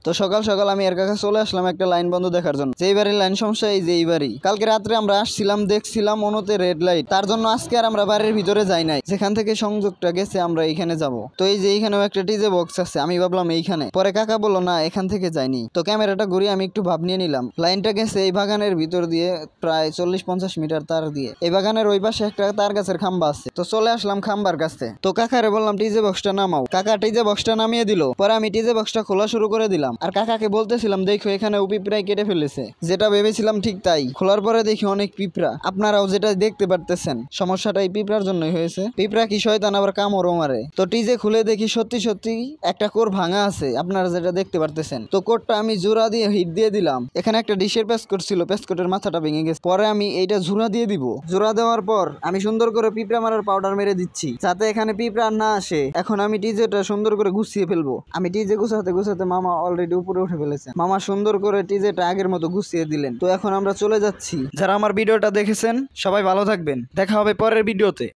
তো সকাল সকাল আমি এর কাছে চলে আসলাম একটা লাইন বন্ধ দেখার জন্য। যেই বাড়ির লাইন সমস্যা এই যে এই বাড়ি। কালকে রাত্রে আমরা আসছিলাম, দেখছিলাম অনুতে রেড লাইট, তার জন্য আজকে আর আমরা বাড়ির ভিতরে যাই নাই। যেখান থেকে সংযোগটা গেছে আমরা এইখানে যাব। তো এই যে এইখানেও একটা ডিজে বক্স আছে, আমি ভাবলাম এইখানে, পরে কাকা বললো না এখান থেকে যাইনি। তো ক্যামেরাটা ঘুরিয়ে আমি একটু ভাব নিয়ে নিলাম। লাইনটা গেছে এই বাগানের ভিতর দিয়ে প্রায় 40-50 মিটার তার দিয়ে। এই বাগানের ওই পাশে একটা তার গাছের খাম্বা আছে। তো চলে আসলাম খাম্বার কাছে। তো কাকারে বললাম ডিজে বক্সটা নামাও। কাকা ডিজে বক্সটা নামিয়ে দিল। পরে আমি ডিজে বক্সটা খোলা শুরু করে দিলাম। আর কাকাকে বলতেছিলাম দেখো এখানে পিঁপড়াই কেটে ফেলেছে। যেটা ভেবেছিলাম ঠিক তাই, খোলার পরে দেখি অনেক পিঁপড়া। আপনারাও যেটা দেখতে পারতেছেন, সমস্যাটা এই পিঁপড়ার জন্যই হয়েছে। পিঁপড়া কি শয়তান, আবার কামড়ও মারে। তো ডিজে খুলে দেখি সত্যি সত্যি একটা কোর ভাঙা আছে, আপনারা যেটা দেখতে পারতেছেন। তো কোরটা আমি জোড়া দিয়ে হিট দিয়ে দিলাম। এখানে একটা ডিশের পেসকোট ছিল, পেসকোটের মাথাটা ভেঙে গেছে। পরে আমি এইটা জোড়া দিয়ে দিব। জোড়া দেওয়ার পর আমি সুন্দর করে পিঁপড়া মারার পাউডার মেরে দিচ্ছি, যাতে এখানে পিঁপড়া না আসে। এখন আমি ডিজেটা সুন্দর করে গুছিয়ে ফেলবো। আমি ডিজে গুছাতে গুছাতে মামা অলরেডি উপরে উঠে ফেলেছে। মামা সুন্দর করে ডিজেটা আগের মতো গুছিয়ে দিলেন। তো এখন আমরা চলে যাচ্ছি। যারা আমার ভিডিওটা দেখেছেন সবাই ভালো থাকবেন, দেখা হবে পরের ভিডিওতে।